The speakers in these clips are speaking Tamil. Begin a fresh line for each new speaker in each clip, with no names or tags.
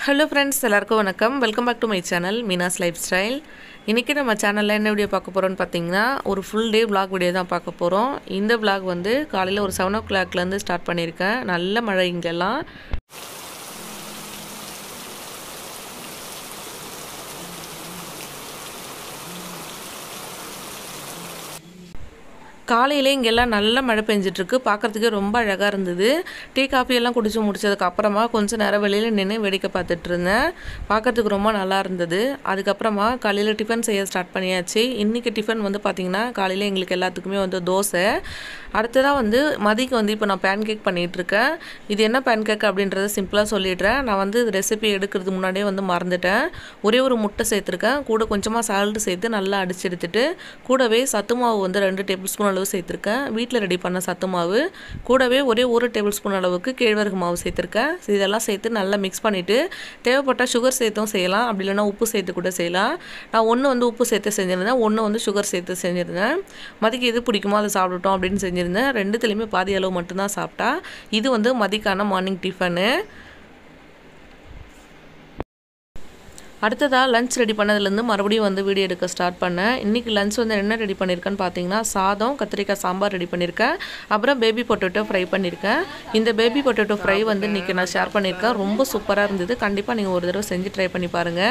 Hello friends, எல்லாருக்கும் வணக்கம். Welcome back to my channel Meena's Lifestyle. இன்னைக்கு நம்ம சேனல்ல என்ன வீடியோ பார்க்க போறோம்னு பாத்தீங்கன்னா ஒரு full day vlog வீடியோ தான் பார்க்க போறோம். இந்த vlog வந்து காலையில ஒரு 7 o'clock ல இருந்து ஸ்டார்ட் பண்ணிருக்கேன். நல்ல மழை இங்கெல்லாம். காலையிலே இங்கெல்லாம் நல்ல மழை பெஞ்சிட்டு இருக்கு. பார்க்கிறதுக்கு ரொம்ப அழகா இருந்தது. டீ காபி எல்லாம் குடிச்சு முடிச்சதுக்கு அப்புறமா கொஞ்ச நேரம் வெளியில நின்னு வேடிக்கை பார்த்துட்டு இருந்தேன். பார்க்கிறதுக்கு ரொம்ப நல்லா இருந்தது. அதுக்கு அப்புறமா காலையில டிபன் செய்ய ஸ்டார்ட் பண்ணியாச்சு. இன்னைக்கு டிபன் வந்து பாத்தீங்கன்னா காலையில எங்களுக்கு எல்லாத்துக்குமே வந்து தோசை. அடுத்ததா வந்து மதிக்கு வந்து இப்போ நான் பேன் கேக் பண்ணிட்டு இருக்கேன். இது என்ன பேன் கேக் அப்படின்றத சிம்பிளா சொல்லிடுறேன். நான் வந்து ரெசிபி எடுக்கிறதுக்கு முன்னாடியே வந்து மறந்துட்டேன். ஒரே ஒரு முட்டை சேர்த்திருக்கேன். கூட கொஞ்சமா சால்ட் சேர்த்து நல்லா அடிச்சு எடுத்துட்டு கூடவே சத்து மாவு வந்து 2 டேபிள்ஸ்பூன் அளவு சேர்த்திருக்கேன். வீட்ல ரெடி பண்ண சத்து மாவு கூடவே ஒரே 1 டேபிள்ஸ்பூன் அளவுக்கு கேழ்வரகு மாவு சேர்த்திருக்கேன். இதெல்லாம் சேர்த்து நல்லா மிக்ஸ் பண்ணிட்டு தேவைப்பட்ட சுகர் சேர்த்தும் செய்யலாம். அப்படி இல்லனா உப்பு சேர்த்து கூட செய்யலாம். நான் ஒன்னு வந்து உப்பு சேர்த்து செஞ்சிருந்தேன். ஒன்னு வந்து சுகர் சேர்த்து செஞ்சிருந்தேன். மதிக்கு எது பிடிக்குமோ அதை சாப்பிட்டோம் அப்படின்னு செஞ்சிருந்தேன். ரெண்டுத்துலயுமே பாதி அளவு மட்டும் தான் சாப்பிட்டா. இது வந்து மதிக்கான மார்னிங் டிஃபன். அடுத்ததா லஞ்ச் ரெடி பண்ணதுல இருந்து மறுபடியும் வந்து வீடியோ எடுக்க ஸ்டார்ட் பண்ணேன். இன்னைக்கு லஞ்ச் வந்து என்ன ரெடி பண்ணிருக்கேன்னு பாத்தீங்கன்னா சாதம், கத்திரிக்காய் சாம்பார் ரெடி பண்ணிருக்கேன். அப்புறம் பேபி பொட்டேட்டோ ஃப்ரை பண்ணிருக்கேன். இந்த பேபி பொட்டேட்டோ ஃப்ரை வந்து இன்னைக்கு நான் ஷேர் பண்ணிருக்கேன். ரொம்ப சூப்பரா இருந்தது. கண்டிப்பா நீங்க ஒரு தடவை செஞ்சு ட்ரை பண்ணி பாருங்க.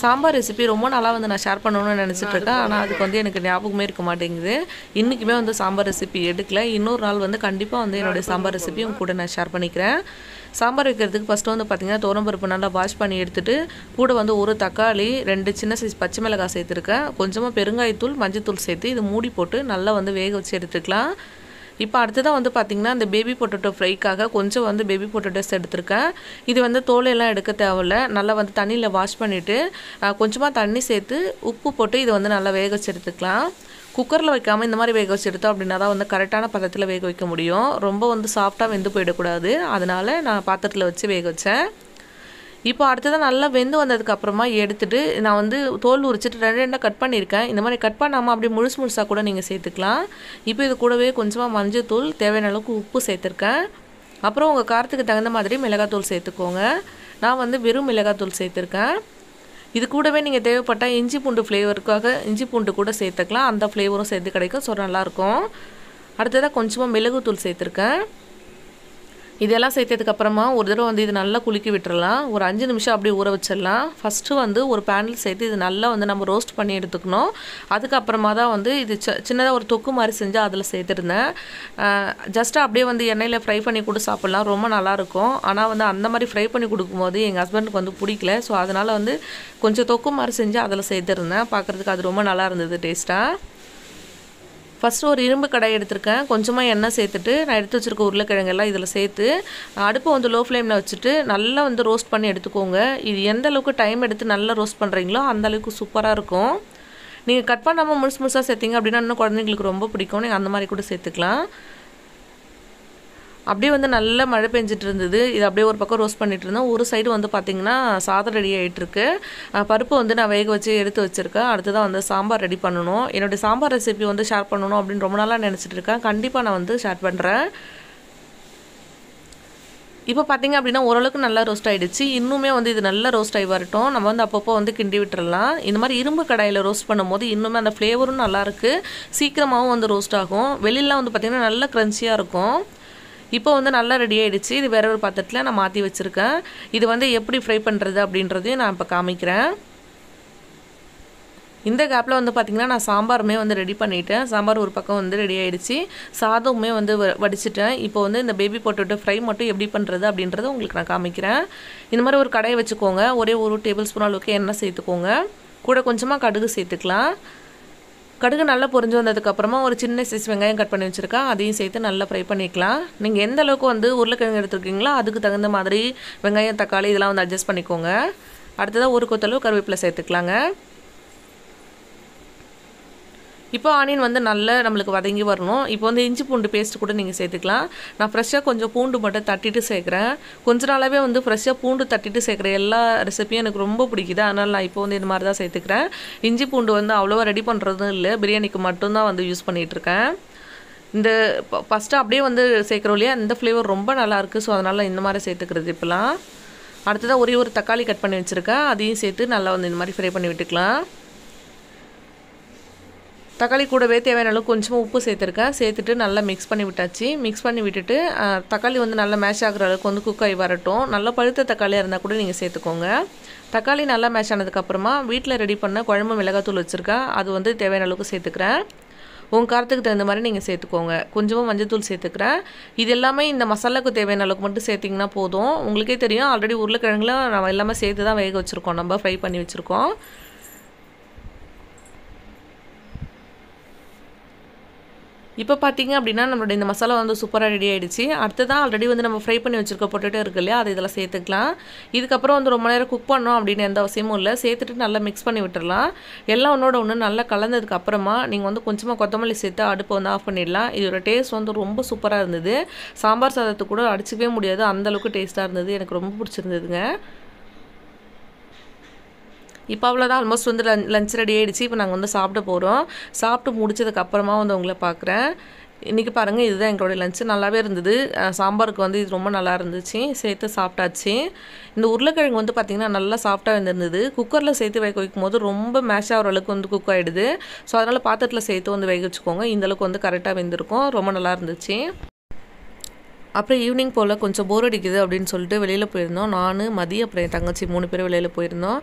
சாம்பார் ரெசிபி ரொம்ப நாளா வந்து நான் ஷேர் பண்ணணும்னு நினைச்சிட்டு இருக்கேன். ஆனா அதுக்கு வந்து எனக்கு ஞாபகமே இருக்க மாட்டேங்குது. இன்னைக்குமே வந்து சாம்பார் ரெசிபி எடுக்கல. இன்னொரு நாள் வந்து கண்டிப்பா வந்து என்னோட சாம்பார் ரெசிபி உங்க கூட நான் ஷேர் பண்ணிக்கிறேன். சாம்பார் வைக்கிறதுக்கு ஃபர்ஸ்ட் வந்து பாத்தீங்கன்னா துவரம்பருப்பு நல்லா வாஷ் பண்ணி எடுத்துட்டு கூட வந்து ஒரு தக்காளி 2 சின்ன சைஸ் பச்சை மிளகாய் சேர்த்திருக்கேன். கொஞ்சமா பெருங்காயத்தூள் மஞ்சள்தூள் சேர்த்து இது மூடி போட்டு நல்லா வந்து வேக வச்சு எடுத்துக்கலாம். இப்போ அடுத்ததா வந்து பாத்தீங்கன்னா இந்த பேபி பொட்டேட்டோ ஃப்ரைக்காக கொஞ்சம் வந்து பேபி பொட்டேட்டோஸ் எடுத்துருக்கேன். இது வந்து தோல் எல்லாம் எடுக்க தேவையில்ல. நல்லா வந்து தண்ணியில வாஷ் பண்ணிட்டு கொஞ்சமா தண்ணி சேர்த்து உப்பு போட்டு இது வந்து நல்லா வேக வச்சு எடுத்துக்கலாம். குக்கர்ல வைக்காம இந்த மாதிரி வேக வச்சு எடுத்தோம் அப்படின்னா தான் வந்து கரெக்டான பதத்துல வேக வைக்க முடியும். ரொம்ப வந்து சாஃப்ட்டா வெந்து போயிடக்கூடாது. அதனால நான் பாத்திரத்துல வச்சு வேக வச்சேன். இப்போ அடுத்ததான் நல்லா வெந்து வந்ததுக்கு அப்புறமா எடுத்துட்டு நான் வந்து தோல் உரிச்சிட்டு 2 கட் பண்ணியிருக்கேன். இந்த மாதிரி கட் பண்ணாமல் அப்படியே முழுசா கூட நீங்கள் சேர்த்துக்கலாம். இப்போ இது கூடவே கொஞ்சமாக மஞ்சள் தூள், தேவையான அளவுக்கு உப்பு சேர்த்துருக்கேன். அப்புறம் உங்கள் காரத்துக்கு தகுந்த மாதிரி மிளகாத்தூள் சேர்த்துக்கோங்க. நான் வந்து வெறும் மிளகாத்தூள் சேர்த்துருக்கேன். இது கூடவே நீங்கள் தேவைப்பட்டால் இஞ்சி பூண்டு ஃப்ளேவருக்காக இஞ்சி பூண்டு கூட சேர்த்துக்கலாம். அந்த ஃப்ளேவரும் சேர்த்து கிடைக்கும். ஸோ நல்லாயிருக்கும். அடுத்ததாக கொஞ்சமாக மிளகுத்தூள் சேர்த்துருக்கேன். இதெல்லாம் சேர்த்ததுக்கு அப்புறமா ஒரு தடவை வந்து இது நல்லா குலுக்கி விட்டுறலாம். ஒரு 5 நிமிஷம் அப்படியே ஊற வச்சிடலாம். ஃபஸ்ட்டு வந்து ஒரு பேனில் சேர்த்து இது நல்லா வந்து நம்ம ரோஸ்ட் பண்ணி எடுத்துக்கணும். அதுக்கப்புறமா தான் வந்து இது சின்னதாக ஒரு தொக்கு மாதிரி செஞ்சு அதில் சேர்த்துருந்தேன். ஜஸ்ட்டு அப்படியே வந்து எண்ணெயில் ஃப்ரை பண்ணி கூட சாப்பிட்லாம். ரொம்ப நல்லாயிருக்கும். ஆனால் வந்து அந்த மாதிரி ஃப்ரை பண்ணி கொடுக்கும்போது எங்கள் ஹஸ்பண்டுக்கு வந்து பிடிக்கல. ஸோ அதனால் வந்து கொஞ்சம் தொக்கு மாதிரி செஞ்சு அதில் சேர்த்துருந்தேன். பார்க்குறதுக்கு அது ரொம்ப நல்லா இருந்தது டேஸ்ட்டாக. ஃபஸ்ட்டு ஒரு இரும்பு கடாய் எடுத்திருக்கேன். கொஞ்சமாக எண்ணெய் சேர்த்துட்டு நான் எடுத்து வச்சுருக்க உருளைக்கிழங்கெல்லாம் இதில் சேர்த்து அடுப்பை வந்து லோ ஃப்ளேமில் வச்சுட்டு நல்லா வந்து ரோஸ்ட் பண்ணி எடுத்துக்கோங்க. இது எந்த அளவுக்கு டைம் எடுத்து நல்லா ரோஸ்ட் பண்ணுறீங்களோ அந்த அளவுக்கு சூப்பராக இருக்கும். நீங்கள் கட் பண்ணாமல் முழுசாக சேர்த்திங்க அப்படின்னா இன்னும் குழந்தைங்களுக்கு ரொம்ப பிடிக்கும். நீங்கள் அந்த மாதிரி கூட சேர்த்துக்கலாம். அப்படியே வந்து நல்ல மழை பெஞ்சிட்டு இருந்தது. இது அப்படியே ஒரு பக்கம் ரோஸ்ட் பண்ணிட்டு இருந்தேன். ஒரு சைடு வந்து பார்த்தீங்கன்னா சாதம் ரெடி ஆகிட்டு இருக்கு. பருப்பு வந்து நான் வேக வச்சு எடுத்து வச்சிருக்கேன். அடுத்ததான் வந்து சாம்பார் ரெடி பண்ணணும். என்னுடைய சாம்பார் ரெசிபி வந்து ஷேர் பண்ணணும் அப்படின்னு ரொம்ப நாளாக நினச்சிட்டு இருக்கேன். கண்டிப்பாக நான் வந்து ஷேர் பண்ணுறேன். இப்போ பார்த்தீங்க அப்படின்னா ஓரளவுக்கு நல்லா ரோஸ்ட் ஆகிடுச்சு. இன்னுமே வந்து இது நல்லா ரோஸ்ட் ஆகி வரட்டும். நம்ம வந்து அப்பப்போ வந்து கிண்டி விட்டுறலாம். இந்த மாதிரி இரும்பு கடாயில் ரோஸ்ட் பண்ணும்போது இன்னுமே அந்த ஃப்ளேவரும் நல்லாயிருக்கு. சீக்கிரமாகவும் வந்து ரோஸ்ட் ஆகும். வெளியிலாம் வந்து பார்த்திங்கன்னா நல்லா க்ரன்ச்சியாக இருக்கும். இப்போ வந்து நல்லா ரெடி ஆகிடுச்சு. இது வேற ஒரு பாத்திரத்தில் நான் மாற்றி வச்சுருக்கேன். இது வந்து எப்படி ஃப்ரை பண்ணுறது அப்படின்றதையும் நான் இப்போ காமிக்கிறேன். இந்த கேப்பில் வந்து பார்த்திங்கன்னா நான் சாம்பாருமே வந்து ரெடி பண்ணிட்டேன். சாம்பார் ஒரு பக்கம் வந்து ரெடி ஆகிடுச்சு. சாதமுமே வந்து வடிச்சிட்டேன். இப்போ வந்து இந்த பேபி பொட்டேட்டோ ஃப்ரை மட்டும் எப்படி பண்ணுறது அப்படின்றத உங்களுக்கு நான் காமிக்கிறேன். இந்த மாதிரி ஒரு கடாயை வச்சுக்கோங்க. ஒரே 1 டேபிள் ஸ்பூன் அளவுக்கு எண்ணெய் சேர்த்துக்கோங்க. கூட கொஞ்சமாக கடுகு சேர்த்துக்கலாம். கடுகு நல்லா பொரிஞ்சு வந்ததுக்கப்புறமா ஒரு சின்ன சைஸ் வெங்காயம் கட் பண்ணி வச்சுருக்கேன். அதையும் சேர்த்து நல்லா ஃப்ரை பண்ணிக்கலாம். நீங்கள் எந்த அளவுக்கு வந்து உருளைக்கிழங்கு எடுத்துருக்கீங்களோ அதுக்கு தகுந்த மாதிரி வெங்காயம், தக்காளி இதெல்லாம் வந்து அட்ஜஸ்ட் பண்ணிக்கோங்க. அடுத்ததாக ஒரு கொத்தளவு கருவேப்பிலை சேர்த்துக்கலாங்க. இப்போ ஆனியன் வந்து நல்லா நம்மளுக்கு வதங்கி வரணும். இப்போ வந்து இஞ்சி பூண்டு பேஸ்ட் கூட நீங்கள் சேர்த்துக்கலாம். நான் ஃப்ரெஷ்ஷாக கொஞ்சம் பூண்டு மட்டும் தட்டிட்டு சேர்க்குறேன். கொஞ்ச நாளாகவே வந்து ஃப்ரெஷ்ஷாக பூண்டு தட்டிட்டு சேர்க்குற எல்லா ரெசிபியும் எனக்கு ரொம்ப பிடிக்குது. அதனால் நான் இப்போ வந்து இந்த மாதிரி தான் சேர்த்துக்கிறேன். இஞ்சி பூண்டு வந்து அவ்வளோவா ரெடி பண்ணுறதும் இல்லை. பிரியாணிக்கு மட்டும்தான் வந்து யூஸ் பண்ணிகிட்ருக்கேன். இந்த ஃபஸ்ட்டு அப்படியே வந்து சேர்க்குறோம் இல்லையா, இந்த ஃப்ளேவர் ரொம்ப நல்லாயிருக்கு. ஸோ அதனால் இந்த மாதிரி சேர்த்துக்கிறது இப்போலாம். அடுத்ததாக ஒரே ஒரு தக்காளி கட் பண்ணி வச்சுருக்கேன், அதையும் சேர்த்து நல்லா வந்து இந்த மாதிரி ஃப்ரை பண்ணி விட்டுக்கலாம். தக்காளி கூடவே தேவையான அளவுக்கு கொஞ்சமாக உப்பு சேர்த்துருக்கேன். சேர்த்துட்டு நல்லா மிக்ஸ் பண்ணி விட்டாச்சு. மிக்ஸ் பண்ணி விட்டுட்டு தக்காளி வந்து நல்லா மேஷ் ஆகிற அளவுக்கு வந்து குக் ஆகி வரட்டும். நல்லா பழுத்த தக்காளியாக இருந்தால் கூட நீங்கள் சேர்த்துக்கோங்க. தக்காளி நல்லா மேஷ் ஆனதுக்கப்புறமா வீட்டில் ரெடி பண்ண குழம்பு மிளகாத்தூள் வச்சுருக்கேன், அது வந்து தேவையான அளவுக்கு சேர்த்துக்கிறேன். உங்கள் காரத்துக்கு தகுந்த மாதிரி நீங்கள் சேர்த்துக்கோங்க. கொஞ்சமாக மஞ்சத்தூள் சேர்த்துக்கிறேன். இது எல்லாமே இந்த மசாலாவுக்கு தேவையான அளவுக்கு மட்டும் சேர்த்திங்கன்னா போதும். உங்களுக்கே தெரியும், ஆல்ரெடி உருளைக்கிழங்குல நம்ம எல்லாமே சேர்த்து தான் வேக வச்சுருக்கோம், நம்ம ஃப்ரை பண்ணி வச்சுருக்கோம். இப்போ பார்த்தீங்க அப்படின்னா நம்மளோட இந்த மசாலா வந்து சூப்பராக ரெடி ஆகிடுச்சு. அடுத்ததான் ஆல்ரெடி வந்து நம்ம ஃப்ரை பண்ணி வச்சுருக்க பொட்டேட்டோ இருக்கு இல்லையா, அதை இதில் சேர்த்துக்கலாம். இதுக்கப்புறம் வந்து ரொம்ப நேரம் குக் பண்ணோம் அப்படின்னு எந்த அவசியமும் இல்லை. சேர்த்துட்டு நல்லா மிக்ஸ் பண்ணி விட்டுடலாம். எல்லாம் ஒன்றோட ஒன்று நல்லா கலந்ததுக்கு அப்புறமா நீங்கள் வந்து கொஞ்சமாக கொத்தமல்லி சேர்த்து அடுப்பை வந்து ஆஃப் பண்ணிடலாம். இதோட டேஸ்ட் வந்து ரொம்ப சூப்பராக இருந்தது. சாம்பார் சாதத்துக்கு கூட அடிச்சிக்கவே முடியாது, அந்தளவுக்கு டேஸ்ட்டாக இருந்தது. எனக்கு ரொம்ப பிடிச்சிருந்ததுங்க. இப்போ அவ்வளோதான், ஆல்மோஸ்ட் வந்து லஞ்ச் ரெடி ஆகிடுச்சு. இப்போ நாங்கள் வந்து சாப்பிட போகிறோம். சாப்பிட்டு முடிச்சதுக்கப்புறமா வந்து உங்களை பார்க்குறேன். இன்றைக்கி பாருங்கள், இதுதான் எங்களுடைய லஞ்சு. நல்லாவே இருந்தது. சாம்பாருக்கு வந்து இது ரொம்ப நல்லா இருந்துச்சு. சேர்த்து சாப்பிட்டாச்சு. இந்த உருளைக்கிழங்கு வந்து பார்த்திங்கன்னா நல்லா சாஃப்டாக வெந்திருந்தது. குக்கரில் சேர்த்து வேக வைக்கும் போது ரொம்ப மேஷ் ஆகிற அளவுக்கு வந்து குக் ஆகிடுது. ஸோ அதனால் பாத்திரத்தில் சேர்த்து வந்து வேக வச்சுக்கோங்க. இந்தளவுக்கு வந்து கரெக்டாக வெந்திருக்கும். ரொம்ப நல்லா இருந்துச்சு. அப்புறம் ஈவினிங் போல் கொஞ்சம் போர் அடிக்குது அப்படின்னு சொல்லிட்டு வெளியில் போயிருந்தோம். நான், மதி, அப்புறம் என் தங்கச்சி 3 பேர் வெளியில் போயிருந்தோம்.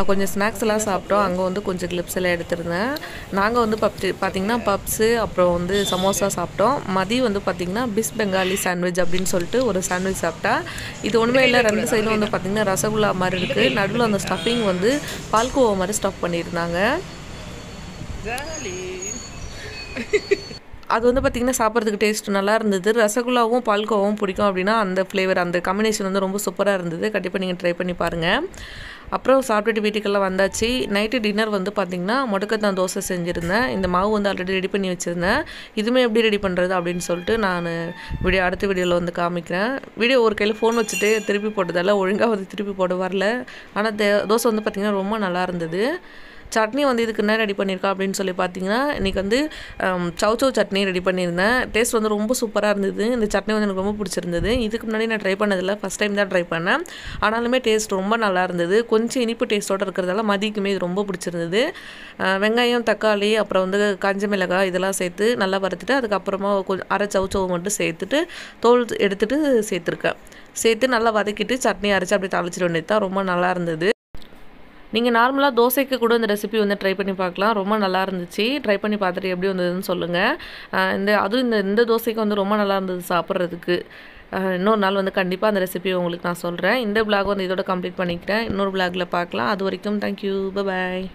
கொஞ்சம் ஸ்நாக்ஸ் எல்லாம் சாப்பிட்டோம். அங்கே வந்து கொஞ்சம் கிளிப்ஸ் எல்லாம் எடுத்திருந்தேன். நாங்கள் வந்து பார்த்திங்கன்னா பப்ஸு, அப்புறம் வந்து சமோசா சாப்பிட்டோம். மதி வந்து பார்த்திங்கன்னா பிஸ் பெங்காலி சாண்ட்விச் அப்படின்னு சொல்லிட்டு ஒரு சாண்ட்விச் சாப்பிட்டா. இது ஒன்றுமே இல்லை, 2 சைடும் வந்து பார்த்திங்கன்னா ரசகுல்லா மாதிரி இருக்குது. நடுவில் அந்த ஸ்டஃபிங் வந்து பால்கோவா மாதிரி ஸ்டஃப் பண்ணியிருந்தாங்க. அது வந்து பார்த்திங்கன்னா சாப்பிட்றதுக்கு டேஸ்ட் நல்லா இருந்தது. ரசகுல்லாவும் பால்கோவாவும் பிடிக்கும் அப்படின்னா அந்த ஃப்ளேவர், அந்த காம்பினேஷன் வந்து ரொம்ப சூப்பராக இருந்தது. கண்டிப்பாக நீங்கள் ட்ரை பண்ணி பாருங்கள். அப்புறம் சாப்பிட்டுட்டு வீட்டுக்கெல்லாம் வந்தாச்சு. நைட்டு டின்னர் வந்து பார்த்திங்கன்னா முடக்கத்தான் தோசை செஞ்சுருந்தேன். இந்த மாவு வந்து ஆல்ரெடி ரெடி பண்ணி வச்சுருந்தேன். இதுவுமே எப்படி ரெடி பண்ணுறது அப்படின்னு சொல்லிட்டு நான் அடுத்த வீடியோவில் வந்து காமிக்கிறேன். வீடியோ ஒரு கையில் ஃபோன் வச்சுட்டு திருப்பி போட்டதால் ஒழுங்காக வந்து திருப்பி போட வரல. ஆனால் தோசை வந்து பார்த்திங்கன்னா ரொம்ப நல்லா இருந்தது. சட்னி வந்து இதுக்கு என்ன ரெடி பண்ணியிருக்கா அப்படின்னு சொல்லி பார்த்தீங்கன்னா, இன்றைக்கி வந்து சௌ சட்னி ரெடி பண்ணியிருந்தேன். டேஸ்ட் வந்து ரொம்ப சூப்பராக இருந்தது. இந்த சட்னி வந்து எனக்கு ரொம்ப பிடிச்சிருந்தது. இதுக்கு முன்னாடி நான் ட்ரை பண்ணதில்லை, ஃபஸ்ட் டைம் தான் ட்ரை பண்ணேன். ஆனாலுமே டேஸ்ட் ரொம்ப நல்லா இருந்தது. கொஞ்சம் இனிப்பு டேஸ்ட்டோடு இருக்கிறதால மதிக்குமே இது ரொம்ப பிடிச்சிருந்தது. வெங்காயம், தக்காளி, அப்புறம் வந்து காஞ்ச மிளகாய் இதெல்லாம் சேர்த்து நல்லா வறுத்துட்டு அதுக்கப்புறமா கொஞ்சம் அரை சௌ மட்டும் சேர்த்துட்டு தோல் எடுத்துகிட்டு சேர்த்துருக்கேன். சேர்த்து நல்லா வதக்கிட்டு சட்னி அரைச்சி அப்படி தாளிச்சிட்டு வேண்டியது தான். ரொம்ப நல்லா இருந்தது. நீங்கள் நார்மலாக தோசைக்கு கூட இந்த ரெசிபி வந்து ட்ரை பண்ணி பார்க்கலாம். ரொம்ப நல்லா இருந்துச்சு. ட்ரை பண்ணி பார்த்துட்டு எப்படி வந்ததுன்னு சொல்லுங்கள். அதுவும் இந்த தோசைக்கு வந்து ரொம்ப நல்லா இருந்தது சாப்பிட்றதுக்கு. இன்னொரு நாள் வந்து கண்டிப்பாக அந்த ரெசிபி உங்களுக்கு நான் சொல்கிறேன். இந்த விளாக் வந்து இதோட கம்ப்ளீட் பண்ணிக்கிறேன். இன்னொரு விளாகில் பார்க்கலாம். அது வரைக்கும் தேங்க்யூ, பாய்.